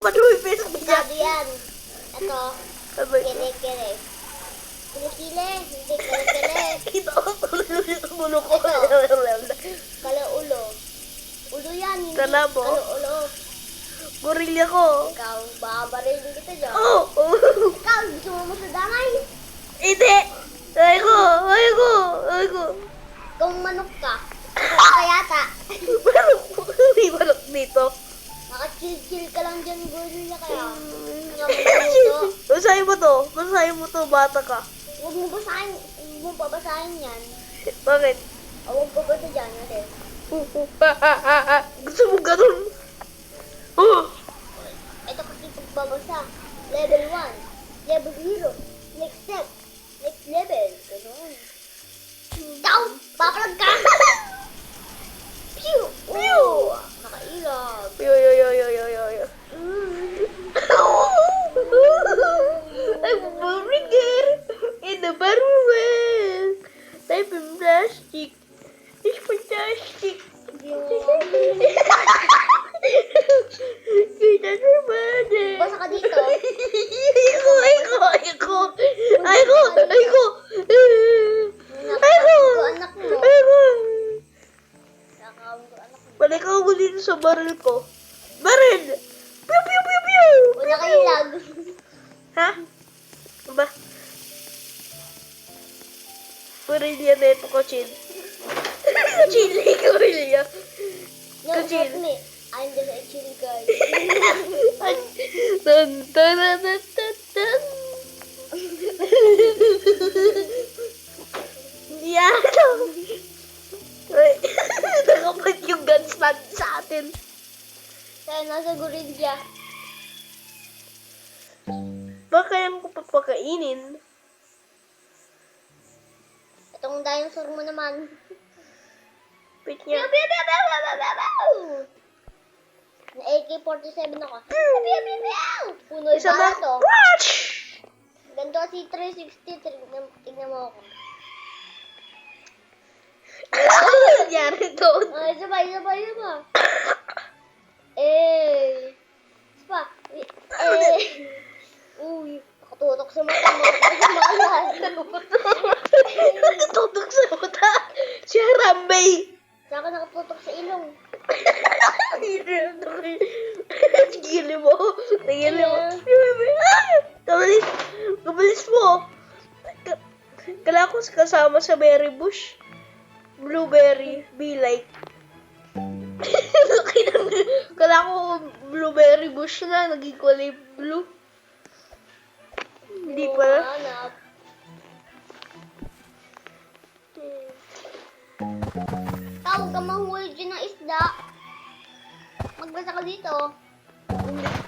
Manuwi peso niya. Sabi yan. Ito. Kile-kile. Kile-kile. Hindi kile-kile. Ito ang ulo ko. Kalaulo. Ulo yan. Hindi Kalabo. kalaulo. Gorilla ko. Ikaw, babarin kita dyan. Oh! Ikaw, gusto mo masadamay? Hindi! Ay ko! Ikaw manok ka. Ikaw yata. May manok dito. Maka-chill-chill ka lang dyan, gorilla kaya. Nga maluto. Basahin mo to, bata ka. Huwag mo basahin. Huwag mo pabasahin yan. Bakit? Huwag ko basa dyan kasi. Gusto mo ganun? Ito kasi pagbabasa. Level 1. Level 0. Next step. Next level. Ganun. Down! Papalag ka! Pew! Pew! Nakailag. Yo. I'm burger in the barrel. Type in plastic. It's fantastic. Kita berbeda. Basa ka dito. Aiko. Nakakawin ko anak mo. Nakakawin ko anak mo. Balik ako dito sa baril ko. Baril! Pew! Wala kayo lag. Ha? Ba? Gorilla na ito, Kachin. Gorilla. No, help me. I'm just a chill guy. Dun. Yan. Nakapat yung gun stand sa atin. Kaya nasa gorilla. Baka yan ko papakainin. Itong dinosaur mo naman. Wait niya. Na AK-47 ako. Puno Isa para ba? to. Crash! Ganito si 360. Tignan mo ako. Nangyari doon. Ay, isa pa. Eh. Isa pa. Uy, nakatutok sa mata mo. Nakatutok sa mata. Si Harambe. Saka nakatutok sa ilong. Tigilin mo. Kabilis mo. Kala ko kasama sa berry bush. Blueberry. Be like. Kala ko blueberry bush na. Naging kulay blue. Hindi pala. Hanap. Tawag ka mahuli dyan ng isda. Magbasa ka dito.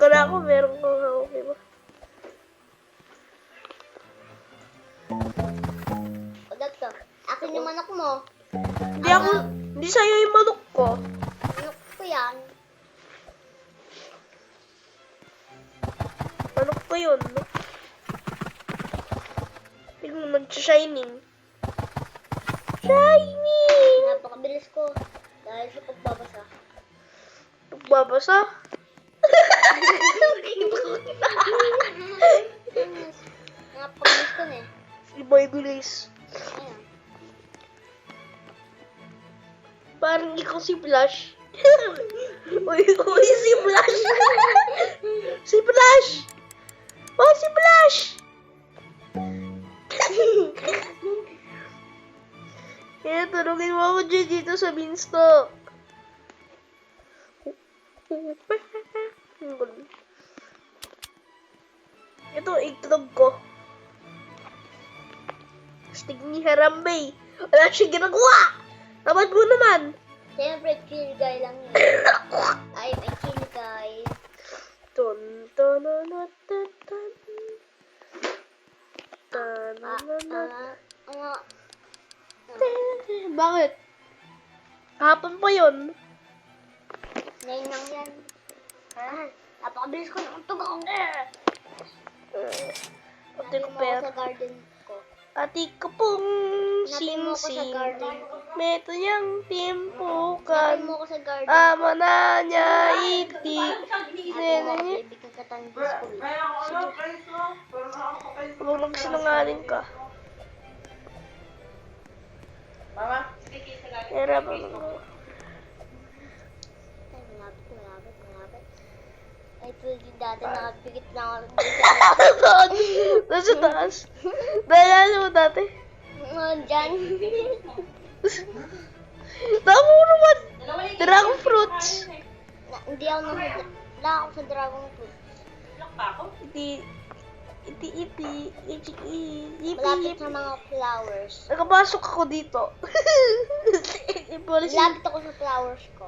Kala ko meron kang hawak, diba? O, dakto. Akin yung manok mo. Hindi sa'yo yung manok ko. Manok ko yan. Manok ko yun. Tignan mo, nag-shining. Shining! Napakabilis ko. Dahil sa pagbabasa. Pagbabasa? Napakabilis ko na eh. Si Boy Bilis. Ayan. Parang ikaw si Flash. Uy, si Flash! Si Flash! Oh, si Flash! Kaya tulungin mo ako dito sa Beanstalk. Ito, itlog ko. Astig ni Harambe. Wala siya ginagawa. Tamad mo naman. Siyempre, chill guy lang yun. I'm a chill guy. Bakit? Kahapon pa yun. Ngayon lang yan. Napakabilis ko ng tug ako. Ate ko Natin mo ako pera. sa garden ko. Ate ko pong Natin mo ako sa sing-sing. garden. Meto niyang Natin timpukan. mo ako sa garden. Ama na niya iti. Natin mo ako sa ibig kita ng disco. Huwag magsinungaling ka. Mama? Era ba mo? Ay, malapit. Ay, pwede dati nakapikit na ako. Nasa taas. Naalala mo dati? Diyan. Tama mo naman. Dragon fruits. Hindi ako nahula. Wala ako sa dragon fruit. Malapit sa mga flowers. Nakapasok ako dito. Malapit ako sa flowers ko.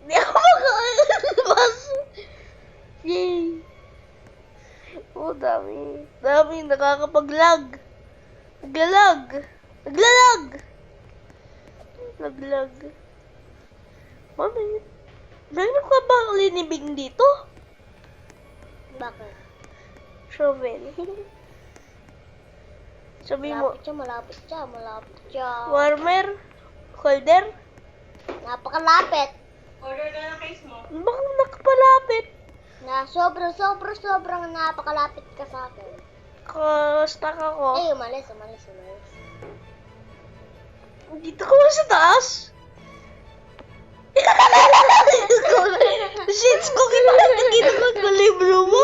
Hindi ako makakapasok. Yay. Oh, dami. Dami. Nakakapag-lag. Naglalag. Naglag. Mami. Meron ka ba ang linibing dito? Bakit? Shovel. Sabi mo, Malapit siya. warmer? Holder? Napakalapit. Order ka ng case mo. Bakit nakapalapit? Na sobrang napakalapit ka sa akin. Stuck ako. Ay, umalis. Dito ka ba sa taas? Shit, ko kinakakita ko kalibro mo.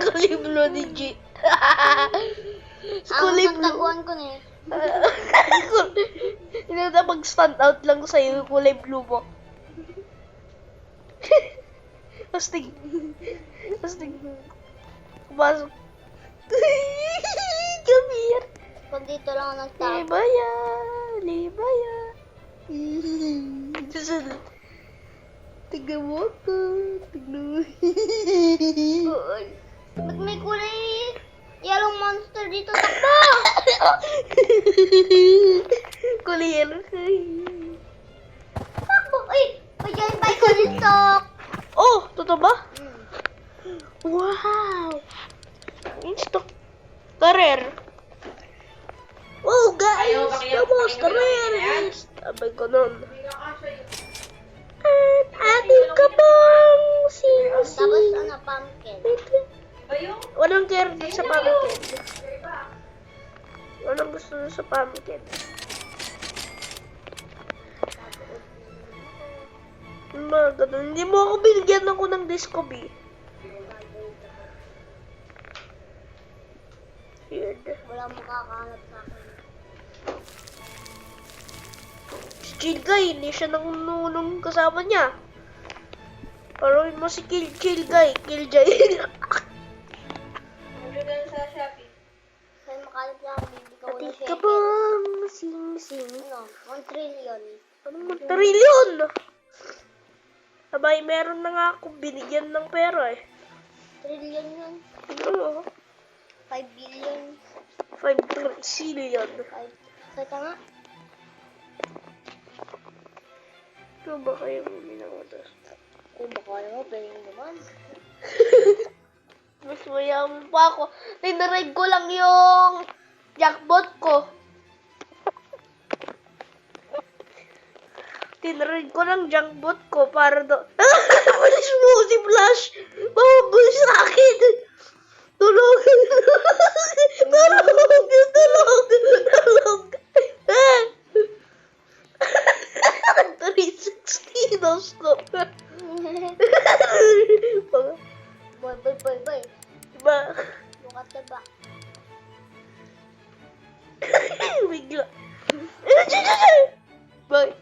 Kalibro ni G. Ang Kalibro. taguan ko na eh. Hindi na mag-stand out lang sa'yo yung kulay blue mo. Astig. Pumasok. Come here. Pag dito lang ako nagtapos. Libaya. Tignan mo ako. Ba't may kulay yellow monster dito? Takbo! Kulay yellow. Takbo! Ay! May giant Bicolistok! Oh, totoo ba? Wow! Instok. Career. Oh, guys! Vamos, career! Abay ko nun. At ating kabang Tapos sing-sing. ano, pumpkin. Walang care dun sa pumpkin. Walang gusto dun sa pumpkin. Mga ganun. Hindi mo ako binigyan ako ng disco bee. Weird. Wala makakahanap sa akin. Si Chill Guy, hindi siya nung kasama niya. Paruin mo si Chill Guy. Killjoy. Order ka sa Shopee. Kaya makalap lang ako, hindi ka Ating wala second. kabang sing-sing. Ano? 1 trillion. Anong trillion? Sabay, meron na nga akong binigyan ng pera eh. Trillion yun. Oo. 5 billion. 5 trillion. Kaya nga. Ito ba kayo minawatas? Kung baka naman, pwede naman. Mas mayaman pa ako. Tinareg ko lang yung jackpot ko. Tinareg ko lang jackpot ko para do... Walis mo si Flash! Mabubuhay sa akin! Tulog! Tulog! 360 dos ko. Boy. Diba? Look at the back. Bigla. Bye.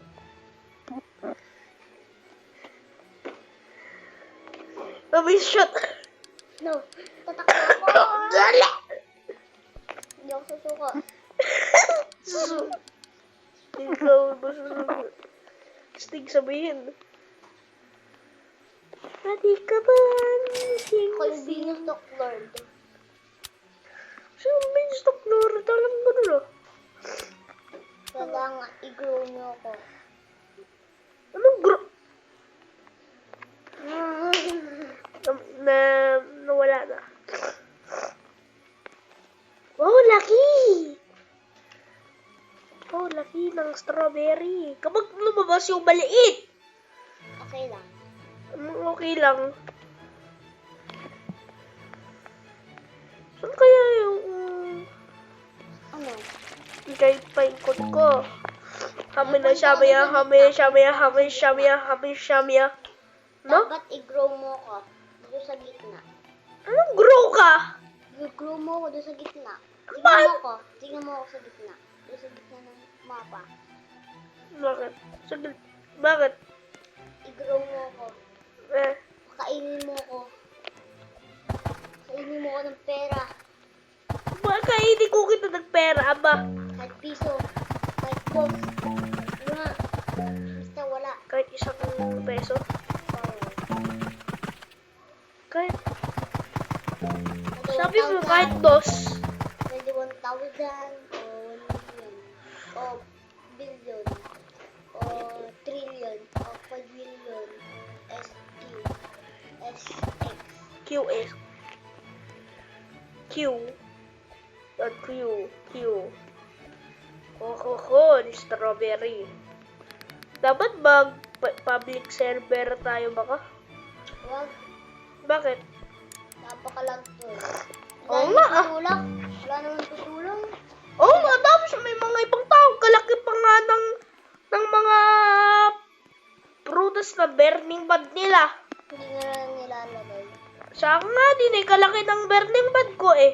May shot. No. Tatakbo ako. Dali. Hindi ako susuko. Ikaw ba susunod? Stig sabihin. Pati ka ba? Ako yung Beanstalk Lord. Sino ba yung stock lord? Alam ko na. Kailangan i-grow niyo ako. Anong nawala na. Oh, laki! Oh, laki ng strawberry. Kapag lumabas yung maliit, Okay lang. okay lang. Ano kaya yung Ano? kay paikot ko? Hami na shamaya, hami shamaya, hami shamaya, hami shamaya. No? Dapat i-grow mo ko doon sa gitna. Anong grow ka? I-grow mo ko doon sa gitna. Bakit? Tingnan mo ako sa gitna. Doon sa gitna ng mapa. Bakit? Bakit? I-grow mo ko. Eh, Kainin mo ko. Kainin mo ko ng pera. baka hindi ko kita nagpera ba? Kahit piso. Kahit box. Nga. Basta wala. Kahit isang peso. Kahit, sabi mo kahit 2. 21,000 o 1 million o billion o trillion o quadrillion SQ SX QS. Q. Not Q. Q. Ni strawberry. Dapat public server tayo baka? wag Bakit? napakalag to Oo nga, ah. wala naman tutulong Oo nga, tapos may mga ibang tao. Kalaki pa nga ng mga prutas na burning bad nila. hindi nga lang nilalagay Sa akin nga din eh, kalaki ng burning bad ko eh.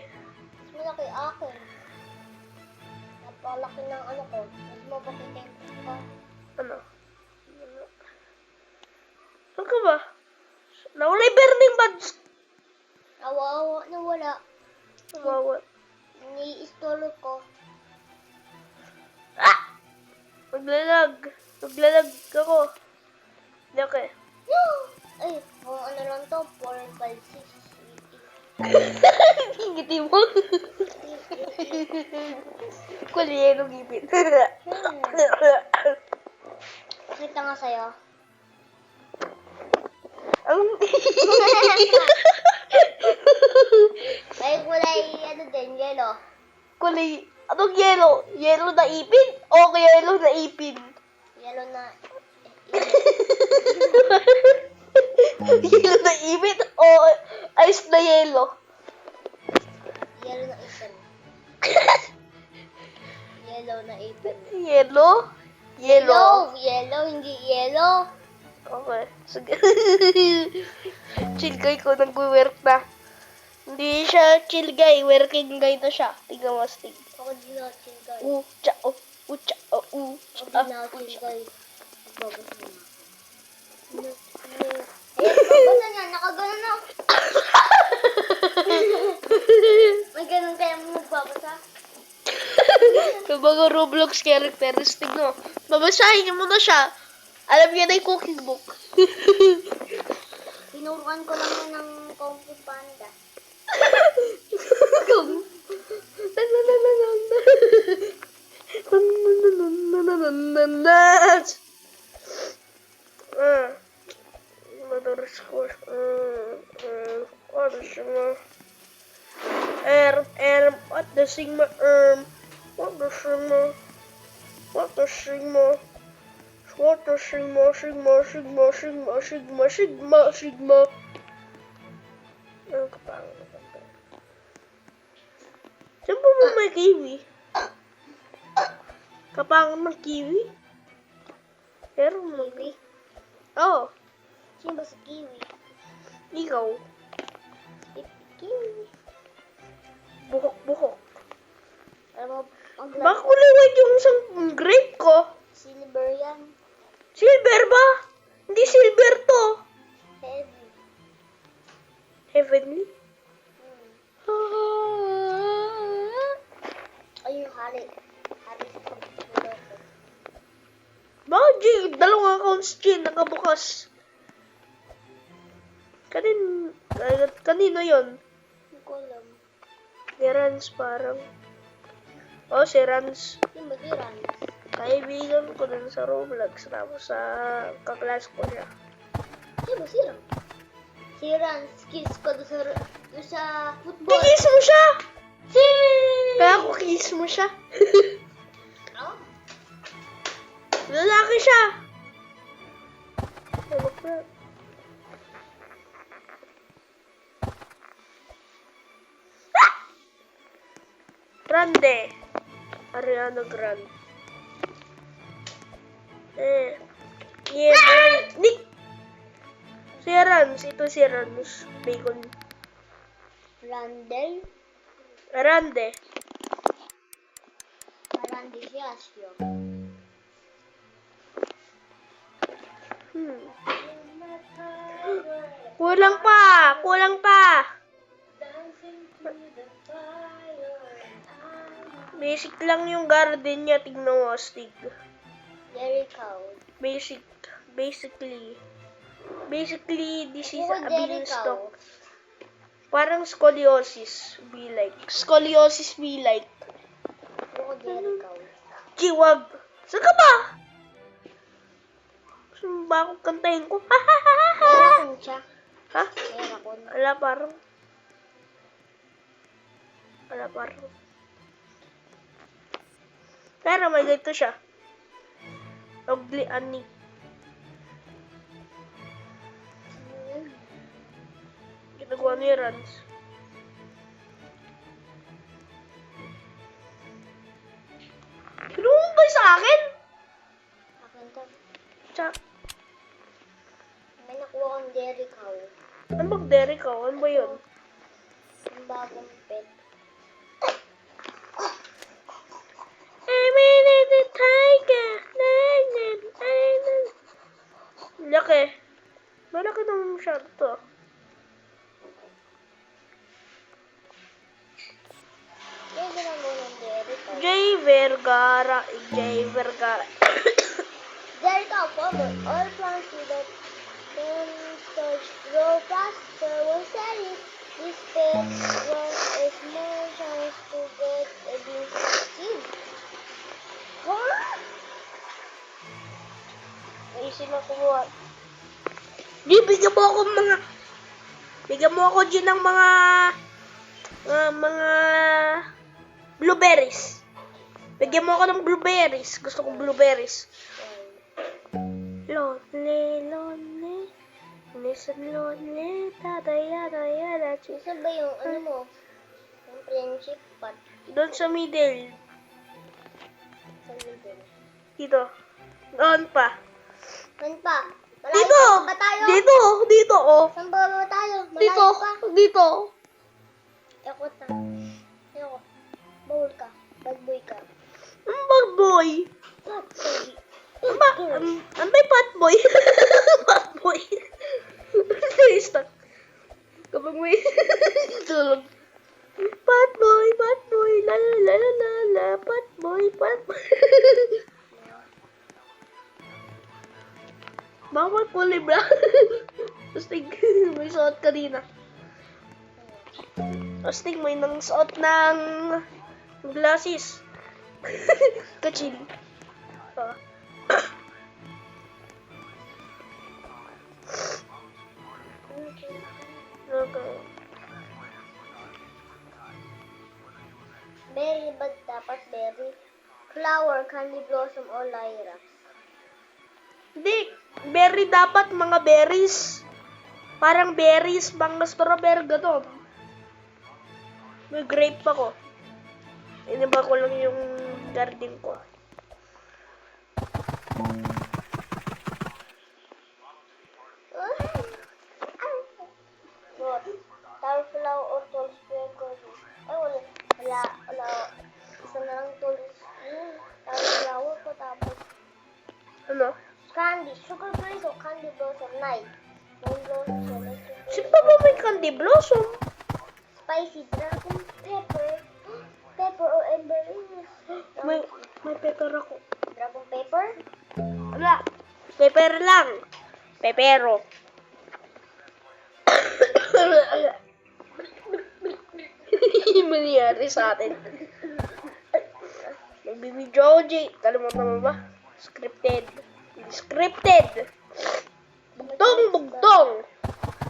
mas malaki akin napakalaki ng ano ko mas mapakita ko Ano? Saan ka ba? Nawala yung burning buds. awa na wala Wawa. ni-install ko Ah! Maglalag ako. Hindi okay. ay kung ano lang to 4, 5, 6, Ngiti mo. Kulyeno gipit. Kita nga sa'yo. Ang... May kulay, ano din, yellow. Kulay... Anong yellow? Yellow na ipin? O yellow na ipin? Yellow na, Yellow na ipin o ice na yellow? yellow na ipin. Yellow na ipin. Yellow? Yellow. Yellow, hindi yellow. Okay. Sige. Chill guy ko nag-work na. Hindi siya chill guy. Working guy na siya. Tingnan mo, Stig. Ako di na chill guy. Ucha, ucha, Ako di na chill guy. Babasa na. Babasa niya, nakagano na. May ganun kaya mo magbabasa? Yung mga Roblox characteristic, no? Babasahin mo na siya. Alam niya na yung cooking book. Tinuruan ko lang yun ng Kung Fu Panda. What the sigma what the sigma what the sigma what the sigma sigma ano ka pa saan po mo may kiwi? Kapangan ng kiwi? Pero mo Kiwi? oh, Sino ba si Kiwi? ikaw Si Kiwi. buhok Alam mo, ang baka kulay white yung isang grape ko. silver yan. Silver ba? Hindi silver to. Heavy. Heavenly? Ay, yung hari. Hari sa pagkuloko. Bakit dalawang accounts Jin nakabukas? Kanino yon? Hindi ko alam. Si Rans parang. Oh, si Rans. Yung madiran. Kaibigan ko dun sa Roblox. Tapos sa kaklas ko siya. Sino ba si Ran? Si Ran, skills ko doon sa football. Kiss mo siya! Si! Kaya ako kiss mo siya. Oh? Lalaki siya. Ano ba? Grande. Ariana Grande. Yeah, boy. Nick! Si Rans. Ito si Rans. Bacon. Randall. Grande. Randy Siasio. Kulang pa. Kulang pa. Basic lang yung garden niya. Tignan mo, Stig. Jericho. Basically, this is Ako a Jericho. beanstalk. Parang scoliosis be like. Scoliosis be like. Ako Jericho. Chiwag. Saan ka ba? Saan ba akong kantahin ko? Meron siya. Ha? Meron. Wala parang. Pero may ganito siya. Ugly ani. Ginagawa ni Rans. Kinuha ba sa akin? Akin to. Tsak. May nakuha kang Jericho. Ano bang Derek ako? Ano ba yun? Ang bagong pet. I'm in the tiger. Laki. Malaki naman masyado to. Yung ginagawa ng Jericho. Jay Vergara. Jericho cover all plants with a cornstarch grow faster when selling. This pet was a small chance to get a beanstalk seed. Ay, sila kumuha. Di, bigyan mo ako dyan ng mga blueberries. Bigyan mo ako ng blueberries. Gusto kong blueberries. Lonely. Listen, lonely. Tataya. Isa ba yung ano mo? Yung friendship part Doon sa middle. sa middle. Dito. Doon pa. Saan pa? Malayo Dito! pa ba tayo? Dito, oh. Saan ba tayo? Dito, Malayo pa? dito. Ekot na. Ayoko. Bawal ka. Bad boy ka. Ang bad boy. Bad boy. Ang may bad boy. Bad boy. Stuck. Kapag may tulog. Bad boy. La la la la la. Bad boy. Bakit kulay black? Astig, may suot kanina. Astig, may nang suot ng glasses. Kachil. Okay. Berry ba dapat berry? Flower, candy blossom, or lilac? Hindi, berry dapat mga berries. Parang berries, mga strawberry, gano'n. May grape ako. Iniba ko lang yung garden ko. What? Tall flower or tall square garden? Ay, wala. Isa na lang tall. Tall flower ko tapos. Ano? Candy, sugar glaze o candy blossom night. Moon blossom, Sino pa ba may candy blossom? spicy dragon pepper. Pepper or emberries. May pepper ako. Dragon pepper? Wala. Pepper lang. Pepero. Hindi mangyari sa atin. Nagbibidyo ako, Jay. Kalimutan mo ba? Scripted. Bugtong.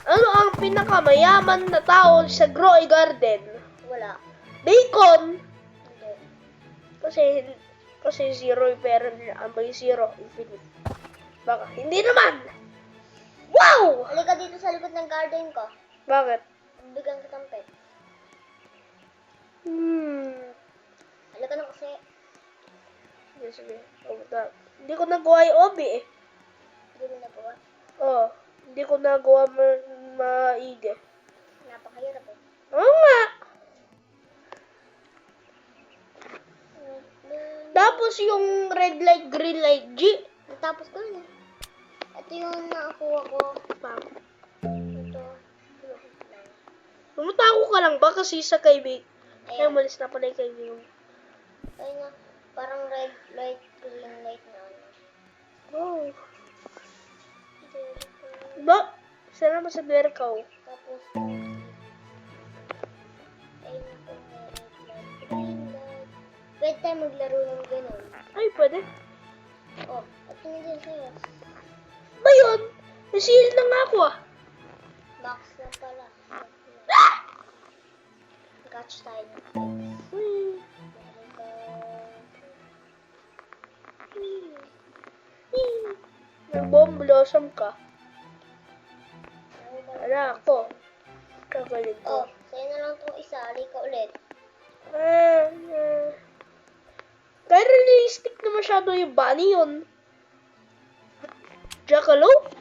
Ano ang pinakamayaman na tao sa Groy Garden? Wala. Bacon. Hindi. Kasi zero yung pera niya. Ang may zero, infinite. Baka, hindi naman! Wow! Halika dito sa likod ng garden ko. Bakit? Bigyan kitang pet. Alaga na kasi. Sige, sige. Hindi ko nagawa yung obi eh. Hindi mo nagawa. Oo. Hindi ko nagawa maigi. Napakahirap eh. Oo nga. Tapos yung red light, green light, G. Natapos ko yun eh. Ito yung nakakuha ko. Pam. Ito. Tumatago ka lang ba kasi sa kaibigan? Ay, Ayan. umalis na pala yung kaibigan. Ayun nga. Parang red light, green light na ano. Oh. Ba? Sana mo sa Berkaw. Tapos, ayun nga po, may red light, green light. Pwede tayo maglaro ng ganun. Ay, pwede. Oh, at tingin din sa'yo. Ba yun? Nasil na nga ako ah. Box na pala. Catch tayo ng eggs. Hmm. Meron ka... Nag-bomb blossom ka. Ano ba? Wala ako. Kagaling ko. Oh, sa'yo na lang itong isa. Ali ka ulit. Kaya realistic na masyado yung bunny yun. Jackalope?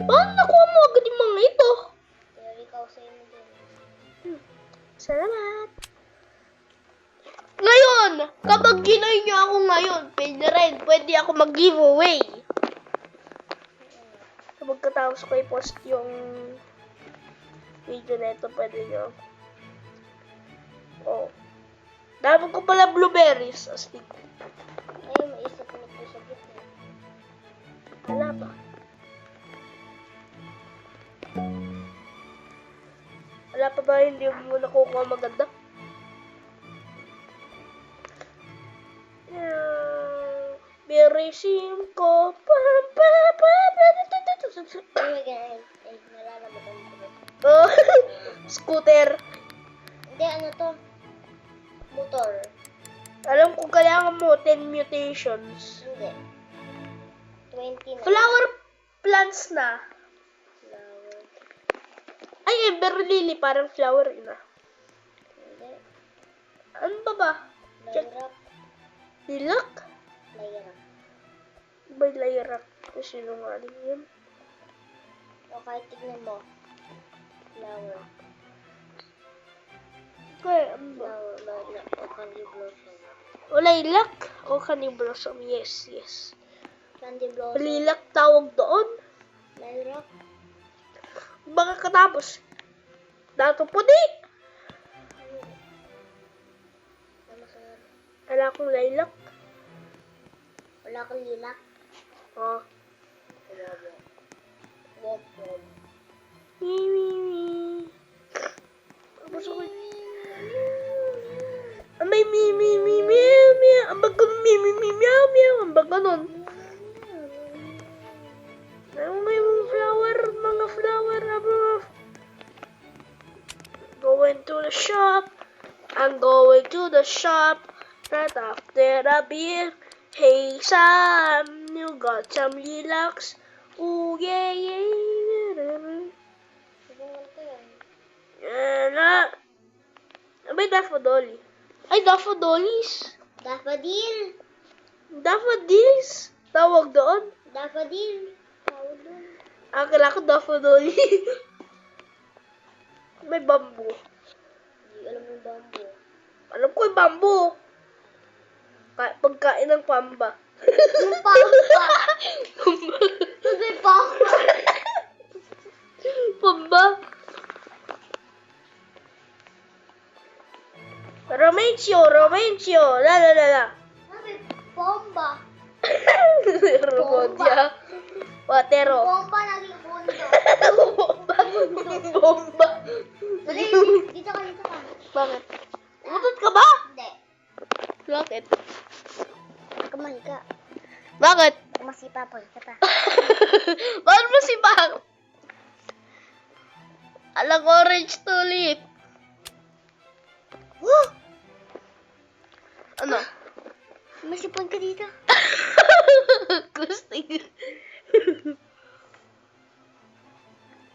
Paano nakuha mo agad yung mga ito? Kaya ikaw sa'yo mo din. Salamat. Ngayon, kapag ginoy nyo ako ngayon, pwede ako mag-giveaway. Kapag katapos ko i-post yung video na ito, pwede nyo. Oh. Dami ko pala blueberries. Astig. Ayun, may isa pa nito sa gitna. Wala pa. Wala pa ba hindi mo nakukuha maganda? Birisim ko. Ayun, ganyan. Ay, nalalaman ko. Oh, scooter. Hindi, ano to? Motor. Alam ko kailangan mo 10 mutations. Hindi. 20 na. Flower plants na. Flower. Ay, Ember Lily, parang flower na. Hindi. Ano ba? Check. Layrak. Lilac? Layrak. Ba layrak? Sino nga rin yun? O kahit tignan mo. Flower. Kaya, ano ba? Flower. Layrak. O candy blossom. O lilac? O candy blossom? Yes, yes. Candy blossom. Lilac tawag doon? Layrak. Baka katapos. Dato puti! Ano sunod? Wala akong lilac. Wala kang lilac. Oh. Wop. Tapos ako. May meow meow. Ang baga meow meow. Ang baga nun. May mga flower. Going to the shop. I'm going to the shop. Right after a beer. Hey Sam, you got some lilacs? Ooh yeah yeah. Siguro ko yan. May daffodil. Ay, daffodils. Daffodil. Daffodils. Tawag doon. Daffodil. Tawag doon. Akala ko daffodil. May bamboo. Hindi alam yung bamboo. Alam ko yung bamboo. Pagkain ng pamba. Yung pamba. Ano yung pamba? Pamba. Romencio. La. Ano yung pamba? Romodia. Watero. Pamba naging pundo. Bomba. Dali, dito ka. Bakit? Umutot ka ba? Hindi. Bakit? Kumain ka. Bakit? Masipa po. Kata. Bakit mo si Bang? Alang orange tulip. Ano? Masipon ka dito. Gusting.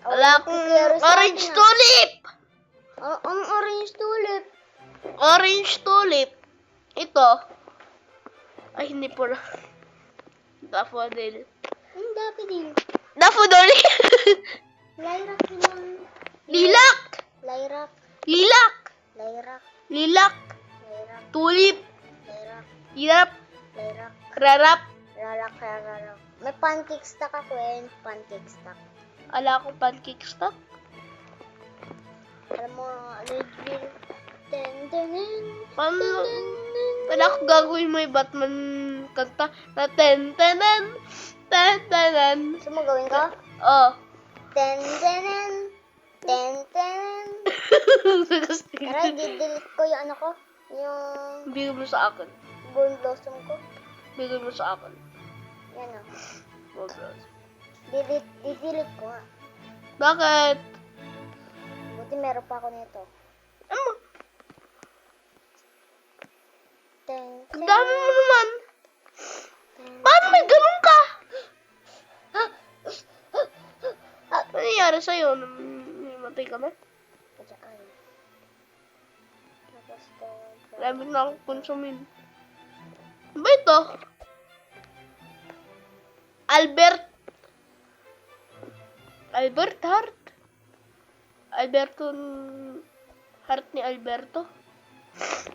Wala akong orange tulip. Ang orange tulip. Orange tulip. Ito. Ay, hindi pala. Daffodil. Ang daffodil. Daffodil! Lilac naman. Lilac! Lilac. Lilac! Lilac. Lilac! Lilac. Tulip! Lilac. Hirap! Lilac. Rarap! Lilac. May pancake stack ako eh. Pancake stack. Ala ko pancake stock. Alam mo, legit. Ten, ten, ten. Paano? Wala ko gagawin mo yung Batman kanta na ten tenen ten tenen. Gusto mo gawin ko? Oh. Ten, ten, ten. Ten, ten. Tara, i-delete ko yung ano ko. Yung Bigay mo sa akin. bone blossom ko. Bigay mo sa akin. Yan o. Oh, God. Di-delete ko nga. Bakit? Buti meron pa ako nito. Ano? Ten, Ang dami mo naman. Paano may ganun ka? Ano nangyari sa'yo? Namatay ka na? Diyan. Tapos to. Marami na akong konsumin. Ano ba ito? Albert Heart? Heart ni Alberto?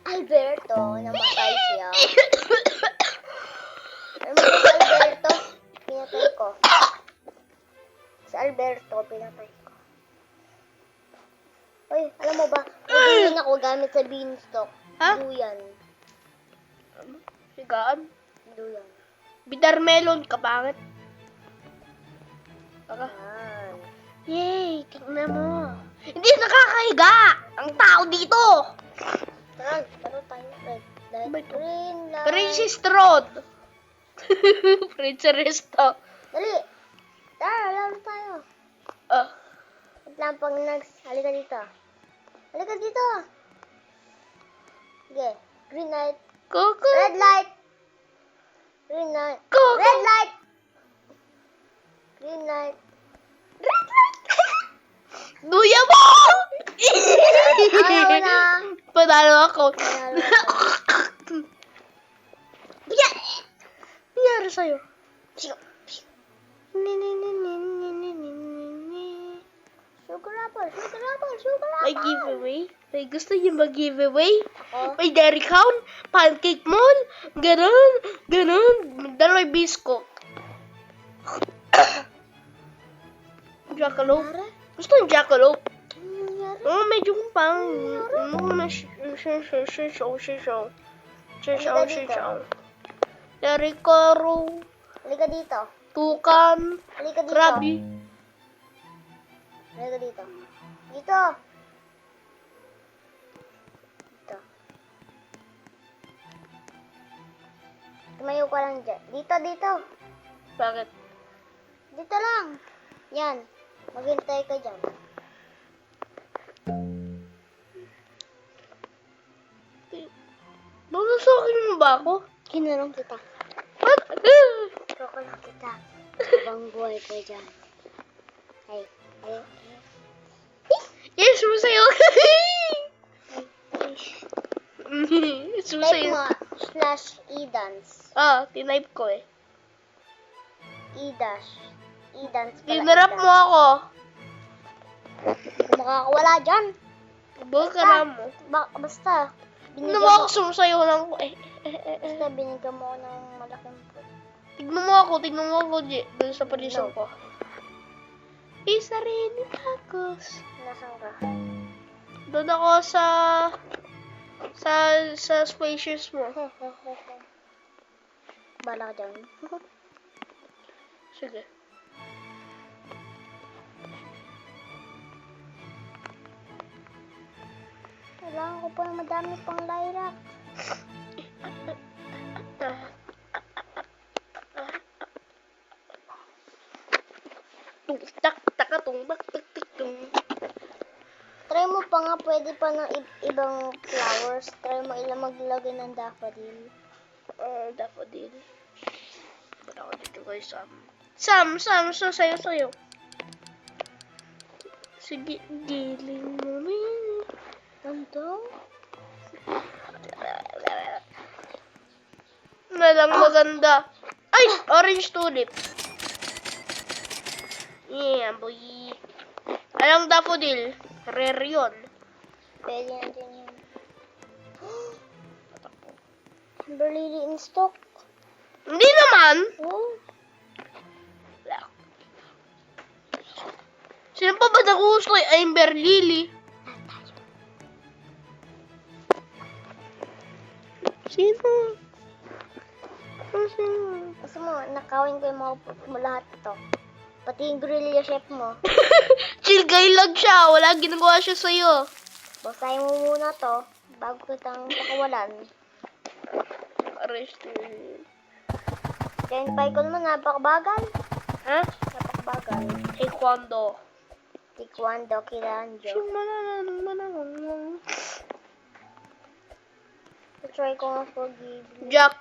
Alberto, namatay siya. Alam mo si Alberto? Pinatay ko. Si Alberto, pinatay ko. Uy, alam mo ba? Nagingin ako gamit sa beanstalk. Ha? Duyan. Sigaan? Duyan. Bitter melon, kapangit. Baka. Yan. Yay, tingnan mo. Hindi nakakahiga! Ang tao dito! Tara, taro tayo. Red light, Ba ito? green light. Princess Road. Princess to. Dali. Tara, laro tayo. Ah, At lang pag halika dito. Halika dito. Sige. Green light. Coco. Red light. Green light. Coco. Red light. Green light. Red light. Duya mo! Ayaw na. Panalo ako. Panalo ako. Biya! Nangyari sa'yo? Sigo. Sugar apple. May giveaway? May gusto niyo mag-giveaway? Oh. May Dairy Crown, Pancake Mall, ganun. Dalawang bisco. Jackalope. Gusto yung jackalope. Oh, medyo pang. Dairy Crown, Halika dito. Tukan, Halika dito. Krabi. Halika dito. Dito. Dito. Tumayo ka lang dyan. Dito. Bakit? Dito lang. Yan. Maghintay ka dyan. Masasakin mo ba ako? Kinulong kita. What? Kukulong kita. Habang buhay ka dyan. Ay. Yes, sumasayo. Type Sumasayo. mo. /e-dance. Ah, tinype ko eh. E-dash. E-dance pala. Tinarap mo ako. Kung makakawala dyan. Baka na mo. Basta. Ano Binigyan mo ako sumasayo lang ko eh. Basta binigyan mo ako ng malaking food. Tignan mo ako, doon sa position ko. Isa rin ni tacos. Nasaan ka? Doon ako sa spacious mo. Bala ka dyan. Sige. Kailangan ko pa na madami pang lilac. Try mo pa nga, pwede pa ng ibang flowers. Try mo maglagay ng daffodil. Daffodil. Wala ko dito kay Sam. Sam, sayo. Sige, giling mo rin. Nandun? Nalang maganda. Ay! Orange tulip. Yeah, boy. Alang daffodil. Rare yun. Pwede natin yan. Amber lily in stock. Hindi naman. Oh. Sino pa ba nagusto kay Amber Lily? Sino? Sino? Gusto mo, nakawin ko yung mga fruit mo lahat ito. Pati yung gorilla chef mo. Chill guy lang siya. Wala ginagawa siya sa'yo. Basahin mo muna to bago kitang pakawalan. Orange tulip. Then, paikon mo, napakabagal. Ha? Napakabagal. Taekwondo. Taekwondo, kilanjo. Try ko nga forgive. Jack.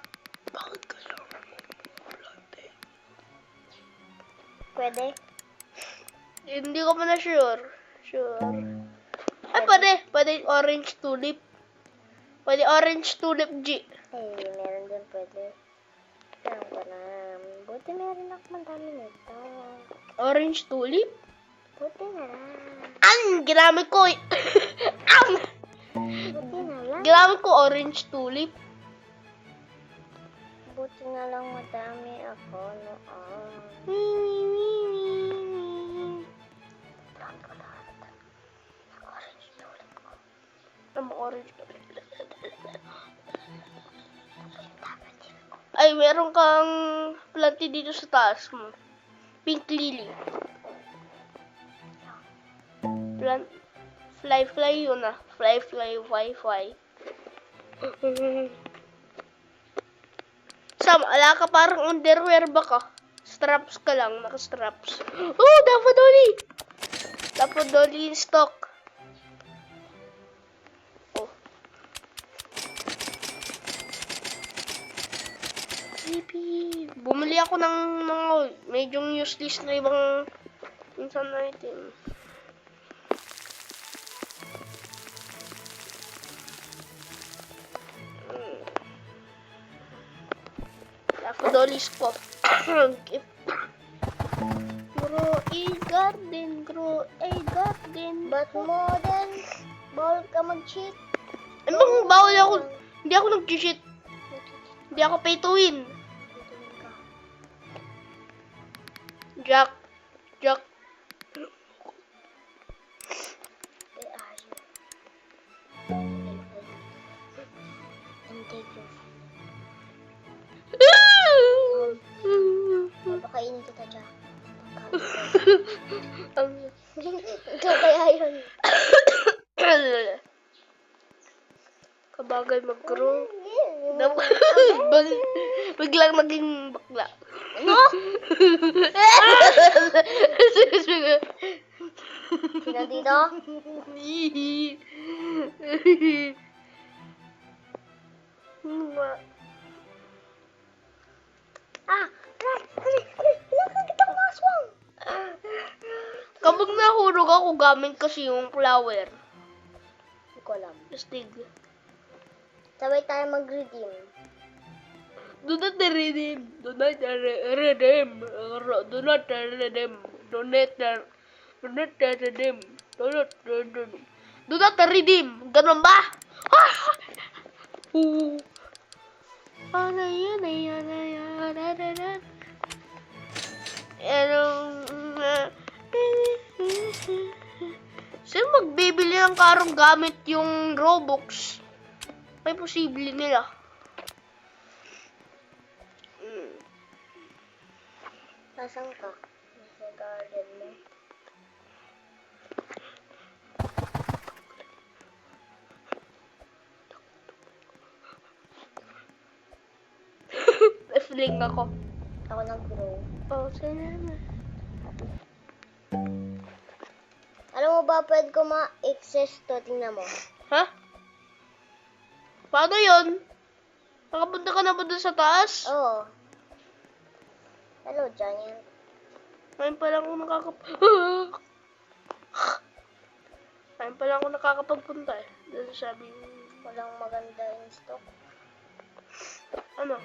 Pwede? Hindi ko pa na sure. Ay, pwede orange tulip. Pwede orange tulip G. Eh, meron din pwede. Saan ko na? Buti meron ako madami nito. Orange tulip? Buti na lang. Ginamit ko. Buti na lang. Ginamit ko orange tulip. Buti na lang madami ako noon. Orange tulip ko. Orange tulip. Ay, meron kang planti dito sa taas mo. Pink lily. Fly yun ah. Fly, fly. Sam, ala ka parang underwear ba ka? Straps ka lang, naka-straps. Oh, Daffodil in stock. Oh. Yippee. Bumili ako ng mga medyo useless na ibang minsan item. Daffodils ko. Grow a garden. Ba't mo din? Bawal ka mag-cheat. Bang bawal ako. Hindi ako nag-cheat. Hindi ako pay to win. Jack. Pakainin kita, Jack. Ikaw kaya yun. Kabagay mag-grow. Biglang naging bakla. No? Sino dito? Kapag nahulog ako, gamit kasi yung flower. Hindi ko alam. Stig. Sabay tayo mag-redeem. Do not redeem. Ganun ba? Sino magbibili ng karong gamit yung Robux? May posible nila. Nasaan ka? Nasa garden mo. Fling ako. Ako nag-grow. Oh, sana. Alam mo ba, pwede ko ma-access to. Tingnan mo. Ha? Paano yun? Nakapunta ka na ba dun sa taas? Oo. Hello, Giant. Ngayon pa lang ako Ayun pala ako nakakapagpunta eh. Dahil sabi, Walang maganda in stock. ano?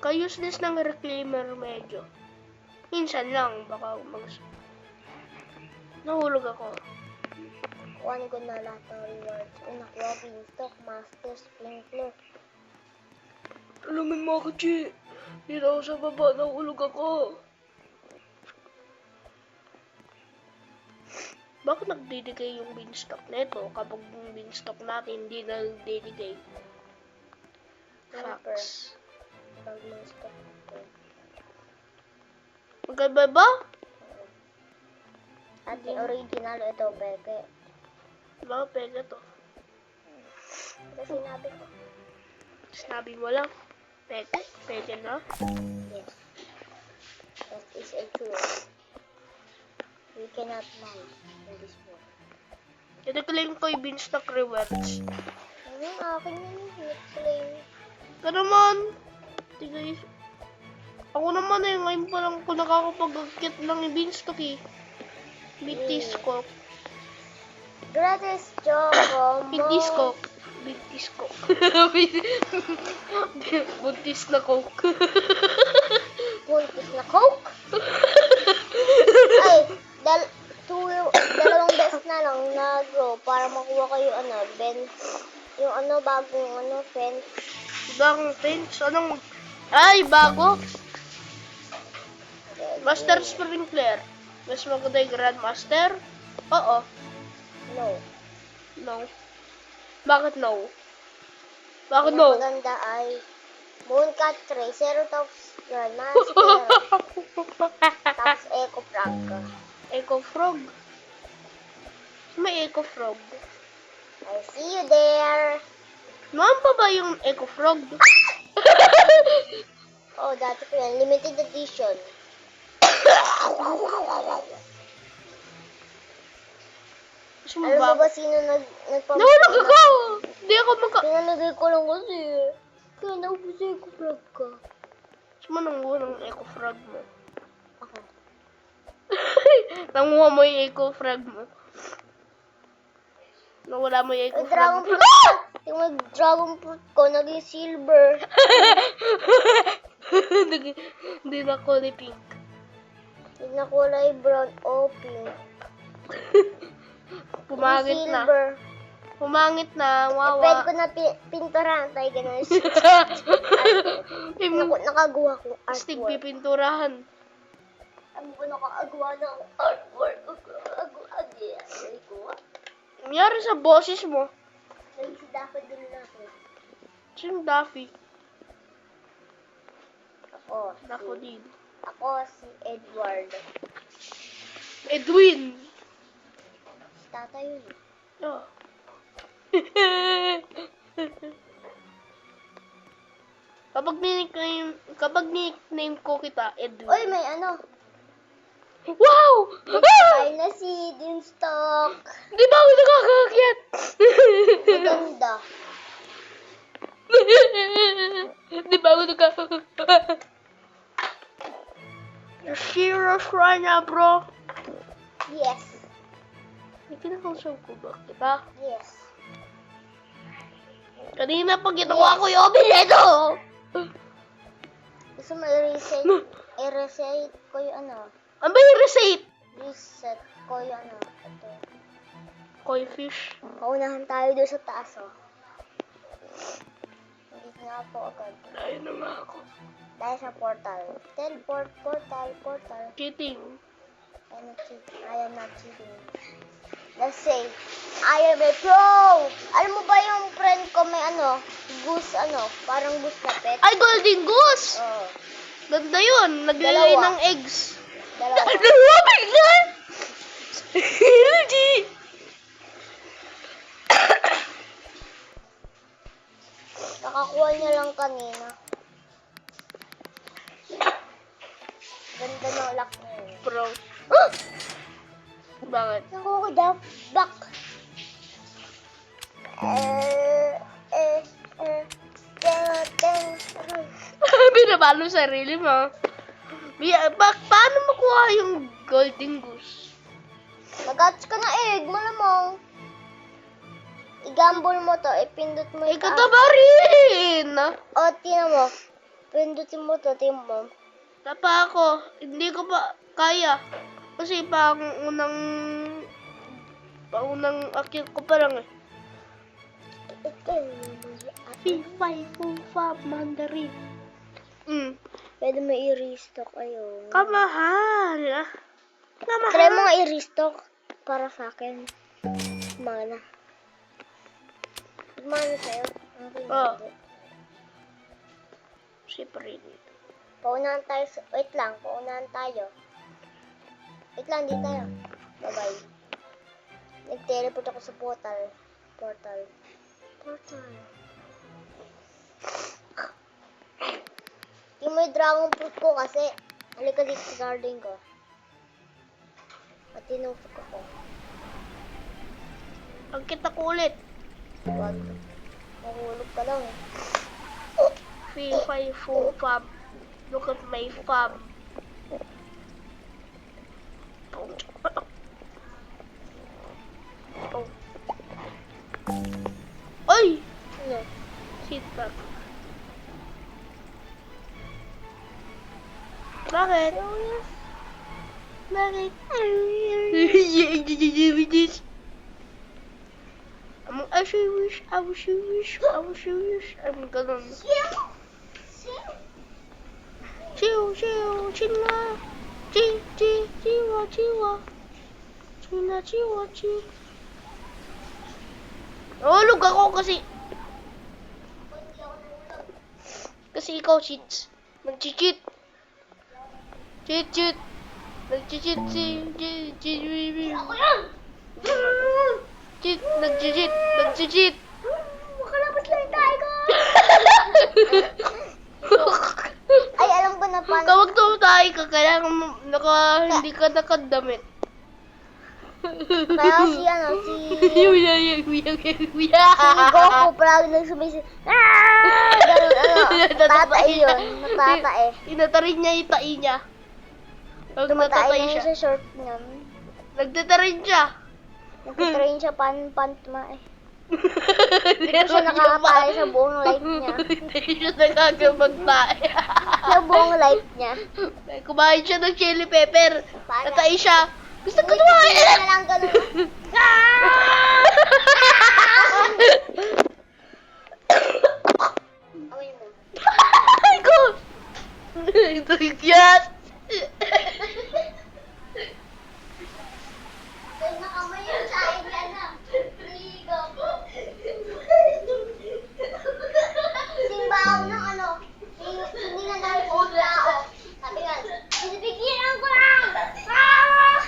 Ka-useless ng reclaimer medyo. Minsan lang, baka nahulog ako. Kuhanin ko na lahat ng rewards. Uy, nakuha ko in stock. Master Sprinkler. Alamin mo ako, Chi. Dito ako sa baba, nahulog ako. Bakit nagdidikay yung beanstalk nito kapag yung beanstalk natin hindi nagdidikay? Sniper. Facts. Pag may stock ito. Magkaiba ba? At yung original, ito, peke. Baka pwede to. Ito sinabi ko. Sinabi mo lang. Pwede? Pwede na? Yes. That is a truth. We cannot lie in this world. I-claim ko yung beanstalk rewards. Yung akin yun, claim. Ka naman! Tigay. Ako naman eh, ngayon pa lang ako nakakapag-agkit ng beanstalk eh. Bitis ko. Gratis choco. Bitis ko. Bitis ko. Buntis na coke. Buntis na coke. Ay, dalawang beses na lang na-grow para makuha kayo bagong fence. Bagong fence? Anong... Ay, bago? Master Sprinkler. Mas maganda yung Grandmaster? Oo. No. No. Bakit no? Bakit Ang no? maganda ay Mooncat Triceratops Grandmaster. Tapos Eco Frog. Echo Frog. May Echo Frog. I see you there. Noon pa ba yung Echo Frog? Oh, dati ko yan. Limited edition. Gusto mo Alam ba? mo ba sino nagpapalagay? Nahulog ako! Hindi ako Pinalagay ko lang kasi. Kaya naubos yung Eco Frog ka. Gusto mo nanguha ng Echo Frog mo? Ako. Nanguha mo yung Echo Frog mo? Nawala mo yung Echo Yung Frog dragon mo? fruit. Yung dragon fruit ko, naging silver. Hindi na kulay pink. Hindi na kulay brown o pink. Pumangit Yung na. silver. Pumangit na. Pwede Wawa. ko na pinturan tayo ganun. Nakagawa kong Astig artwork. pipinturahan. Ano ko nakagawa ng artwork? Nangyari sa boses mo. Dapat din natin. Sino Daffy? Ako Din. Ako si Edward. Edwin. Si tata yun. Oh. Kapag nickname ko kita, Edwin. Uy, may ano. Wow! Ay na si Dinstock. Di ba ako nakakakyat? Maganda. Di ba ako nakakakyat? You're serious right now, bro? Yes. May kinakausap ko ba kita? Yes. Kanina pag ginawa ko yung obileto! Gusto mo i-reset ko yung ano. Ano ba yung receipt? Reset ko yung ano. Ito. Koi fish. Paunahan tayo doon sa taas, oh. Hindi nga po agad. Ayun na nga ako. Dahil sa portal. Portal. Cheating. I am not cheating. Let's say, I am a pro! Alam mo ba yung friend ko may goose parang goose na pet? Ay, golden goose! Oh, Ganda yun. Naglilay Dalawa. ng eggs. dalawa. Dalawa bigla! Energy! Nakakuha niya lang kanina. Ganda ng lock niya. Bro. Bakit? Nakuha ko daw. Back. Ten. Binabalo sarili mo. Paano makuha yung golden goose? Mag-hatch ka na egg, malamang. I-gamble mo to, ipindot mo yung taas. Ikataba rin! O, tinan mo. Pindutin mo to, tinan mo. Tapa ako. Hindi ko pa kaya. Kasi pangunang akit ko pa lang eh. Fifay, fufa, mandarin. Pwede mo i-restock ayun. Kamahal. Try mo nga i-restock para sa akin. Mana. Mana sa'yo? Okay, Oo. hindi. Siyempre dito. Paunahan tayo. Wait lang, paunahan tayo. Wait lang, di tayo. Bye-bye. Nag-teleport ako sa portal. Portal. Yung may dragon fruit ko kasi. Halika dito sa garden ko. At tinusok ako. Ang kita ko ulit. Wag. Mahulog ka lang eh. Fifay, fufa. Look at my fam. Oh. Ay! Ano? Sit back. Bakit? Bakit? I wish. I'm ganun. Chill, chilla. Chill. Nahulog ako kasi ikaw cheats. Nag-cheat. Cheat. Nag-cheat. Nag-cheat. Makalabas lang tayo ko! Ay, alam ko na paano. Kapag tumatay ka, kaya hindi ka nakadamit. Kaya si Si Goku palagi nang sumisi. Ganun, Natatae yun. Natatae. Inatarin niya yung tae niya. Pag Tumatae natatay na siya. yun sa short niya. Nagtatarin siya. Nagtitrain siya pantma eh. Hindi ko siya nakakatae sa buong life niya. Hindi siya nagagabagtae. Sa buong life niya. Kumain siya ng chili pepper. Paano? Natay siya. Gusto ko Hindi tumain. na lang ganun. Away mo. Ay ko! Ito yung yes! Dahil nakamay yung sa akin yan na. Ligo ko. Simbaw ng ano. Hindi nga dahil po tao. Sabi nga, pinipigilan ko lang! Ah!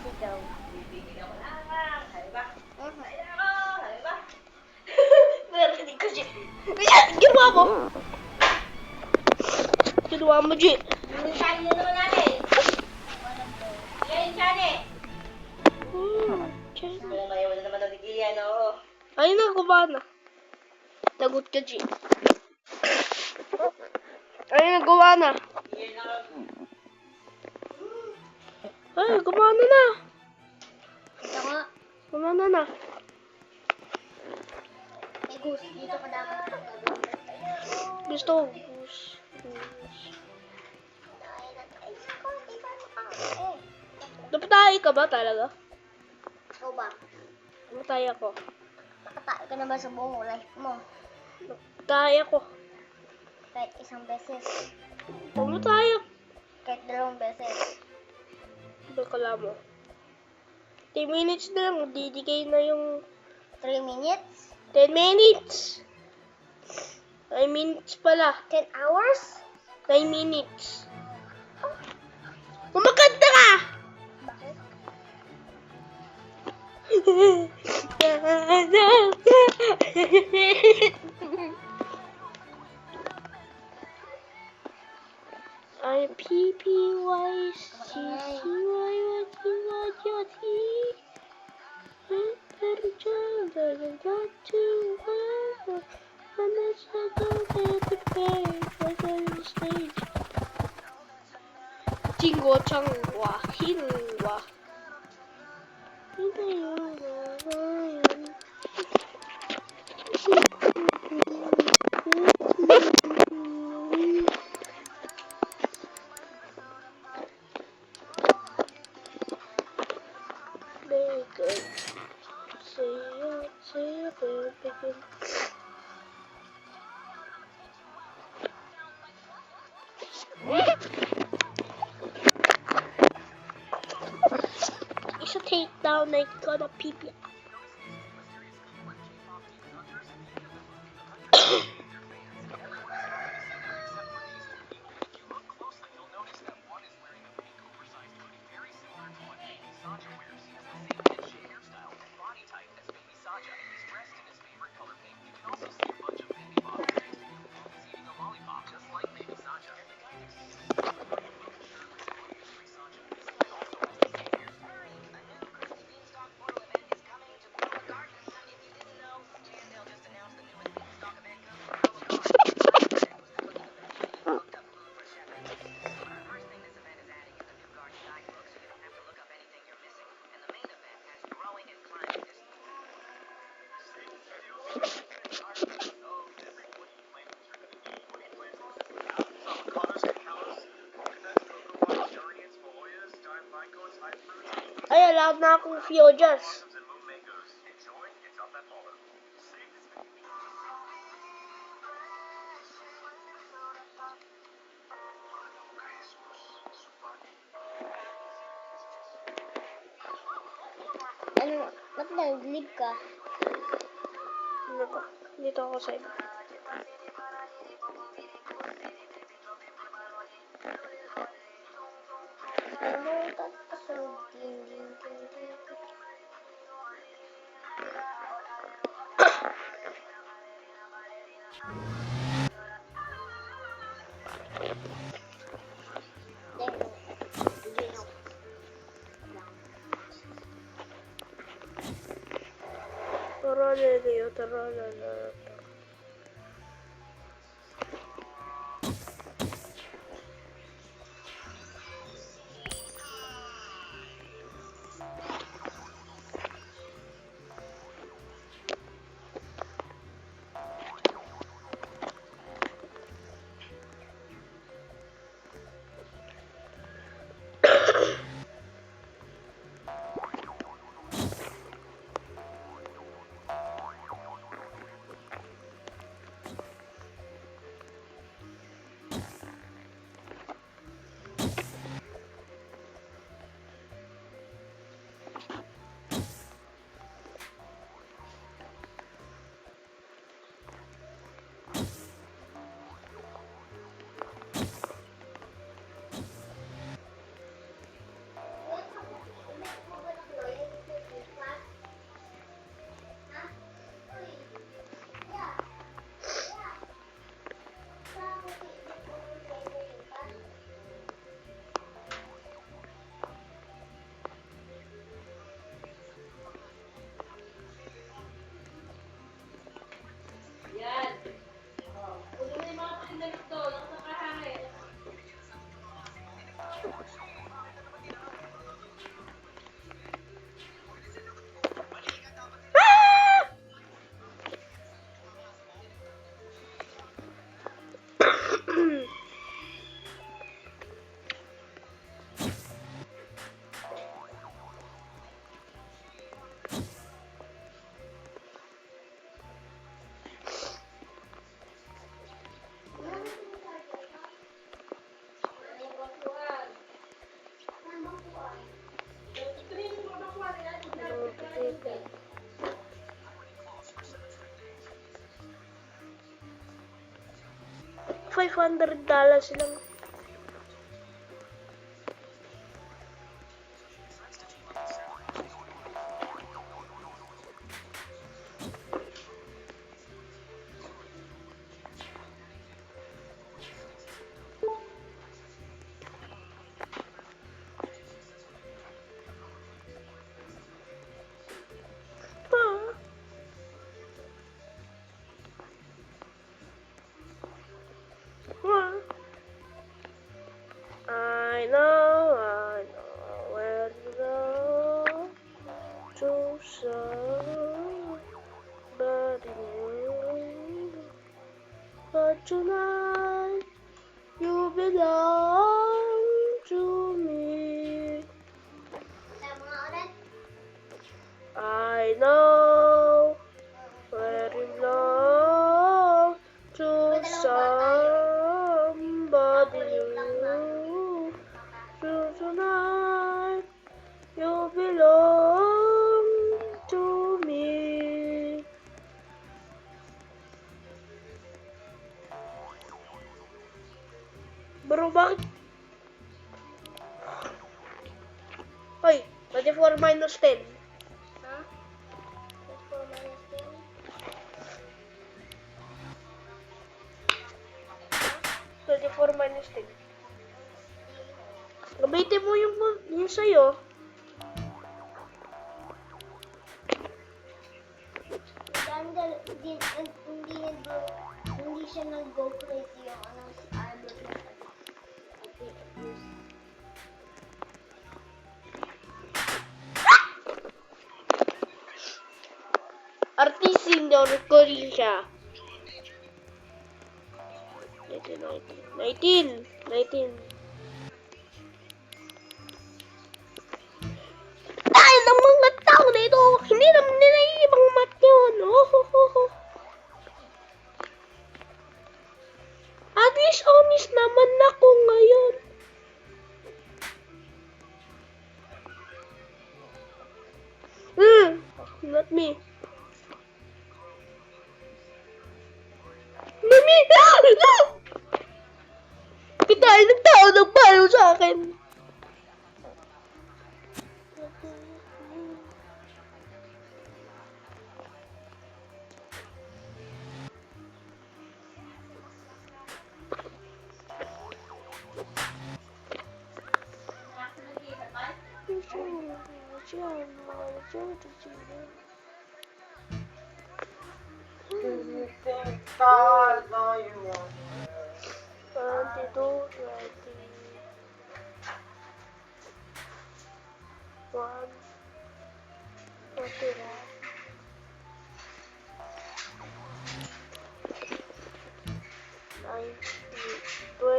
Sigaw. Narinig ko siya. Yan! Ginawa mo! Ginawa mo, G. Yung shiny na naman natin. Yan yung shiny. Mayaman na naman ang tigilyan, oo. Ay, nagkumana. Lagot ka, G. Ay, nagawa na. Ay, gumana na. Ito nga. Gumana na. May goose. Dito ka dapat. Gusto ko. Goose. Napatay ka ba talaga? Ikaw ba? Napatay ako. Nakatae ka na ba sa buong life mo? Napatay ako. Kahit isang beses. Pumatay ako. Kahit 2 beses. Bakala mo. 10 minutes na lang. Didikay na yung 3 minutes? 10 minutes. 9 minutes pala. 10 hours? 9 minutes. Kumakanta ka! I'm PPYCCYYTYT. Little children got to well. And it's a good page right on the stage. Jingwa changwa hingwa. It's a takedown, I got a pee-pee. Ay, alam na akong Fiojas. Ano, ba't nag-leave ka? Dito ako sa iba. Ano, tapos Taralala. $500 lang. tonight you belong to me. Sama ulit. I know where you belong to somebody new. So tonight you belong to me. Bro, bakit? Hoy, 24 minus 10. Ha? 4 minus 10. 24 minus 10. Gamitin mo yung sa'yo. Hindi siya nag-go crazy yung si Albert na Artising daw, nag-Korean siya. 19. Dahil ng mga tao na ito, hindi naman nila yung ibang mat yun. At least honest naman ako ngayon. Not me. Mami! Kitain ng tao ng palo sa akin.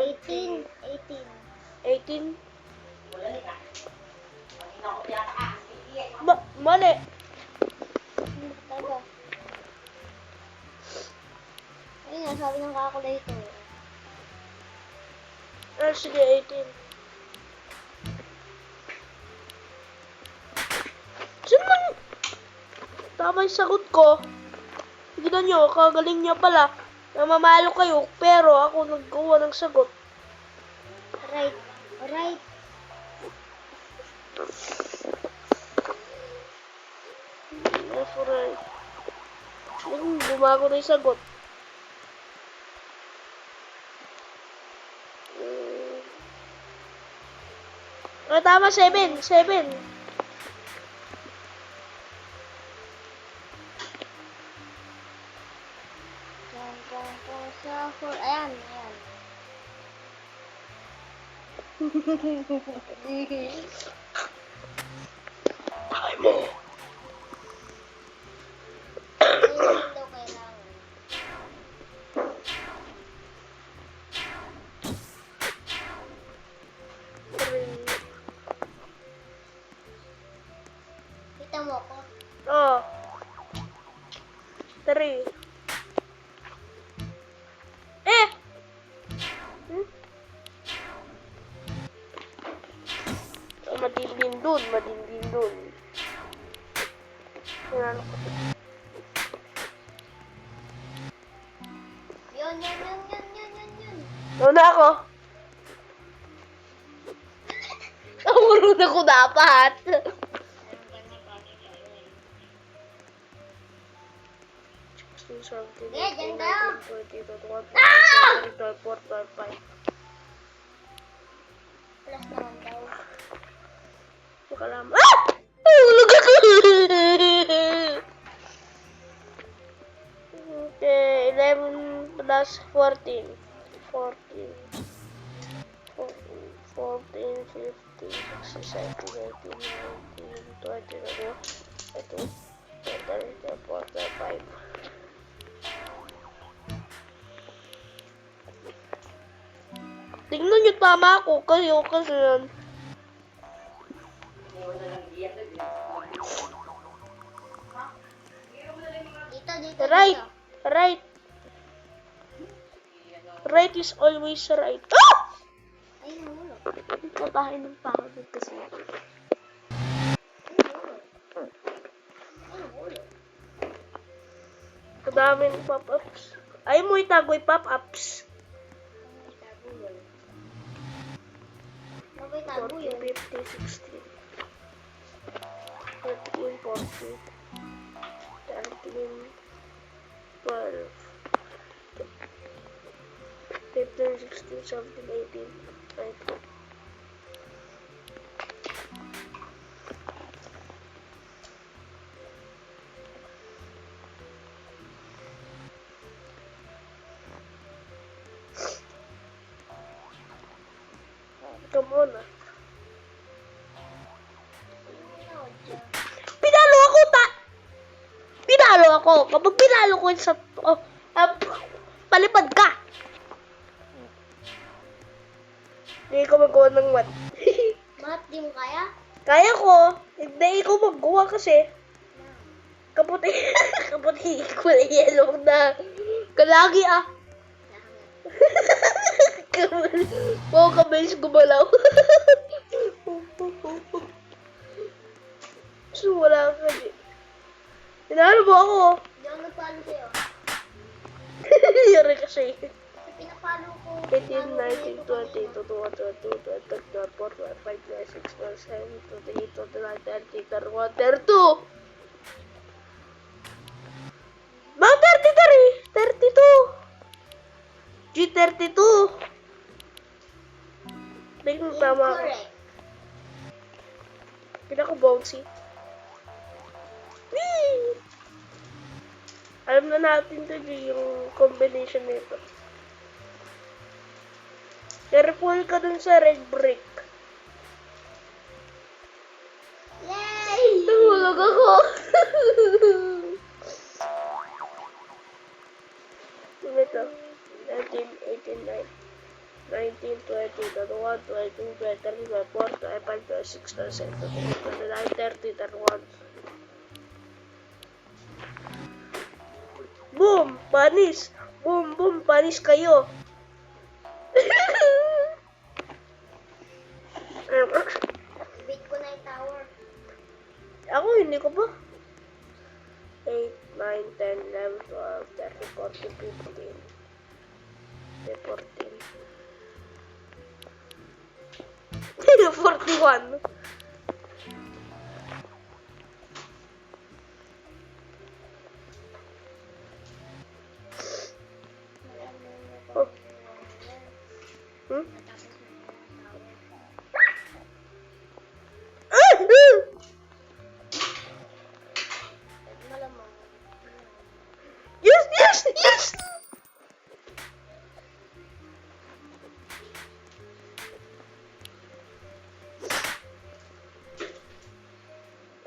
Eighteen. 18. Mali. Taga. Ayun nga, sabi ng calculator. Sige, 18. Sino man? Tama yung sagot ko. Tignan nyo, kagaling niya pala. Namamalo kayo, pero ako nagkuha ng sagot. Right. Left or right? Bumago na yung sagot. Tama, 7. Sa 4. Ayan. Ay mo. Ayun daw kailangan. Kita mo ko. Oh. 3. Madindin dun. Yan. Yun. Nauna ako. Namurot ako dapat. Yeah, dyan tayo. 12, 4, 5. Plus naman daw. Kalam. Ah! Ay, ulog ako! Okay, 11 plus 14. 14, 15, 16, 17, 18, 19, 20, 22, 23, 24, 25. Tingnan nyo, tama ako. Kayo kasi yan. Dito. Right. Right. Right is always right. Ah! Ay, nahulog. Patahin ng tao kasi. Kadaming pop-ups. Ay mo itago yung pop-ups. Mabay tago 40, yun. 50, 60. 13, 14. 13, 12. 15, 16, 17, 18, 19. Ito muna. Pinalo ako Pinalo ako. Kapag pinalo ko sa... palipad ka. Hindi ko magawa ng mat. Mat, di mo kaya? Kaya ko. Hindi ko magawa kasi. Kaputi. Kaputi. Kulay yellow na. Kalagi ah. Wow, kabilis gumalaw. So, wala ka di. Tinalo mo ako. Hindi ako nagpalo sa'yo. Yari kasi. Pinapalo ko. 18, 19, 20, 21, 22, 23, 24, 25, 26, 27, 28, 29, 30, 31, 32. Ma'am, 33! 32! G32! Tingnan tama ako. Incorrect. Pinaka-bouncy. Whee! Alam na natin to yung combination nito. Careful ka dun sa red brick. Yay! Nahulog ako. Ito. 19, 18, 19, 20, 21, 22, 23, 24, 25, 26, 27, 28, 29, 30, 31. Boom! Panis! Boom, boom! Panis kayo! Big ko na yung tower. Ako, hindi ko pa. 8, 9, 10, 11, 12, 13, 14, 15. 14. 41. Oh. Hmm? Malamang. Yes, yes, yes!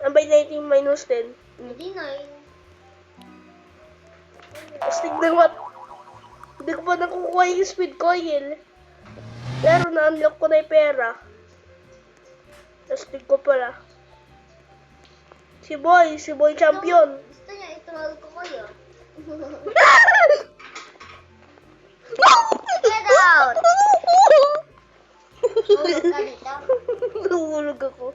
Ang by 19 minus 10. Hindi na yun. Tapos tignan mo. Hindi ko pa nakukuha yung speed coil. Pero na-unlock ko na yung pera. Tapos tignan ko pala. Si Boy champion. Gusto niya i-troll ko kayo. Get out! Hulog ka dito. Nahulog ako.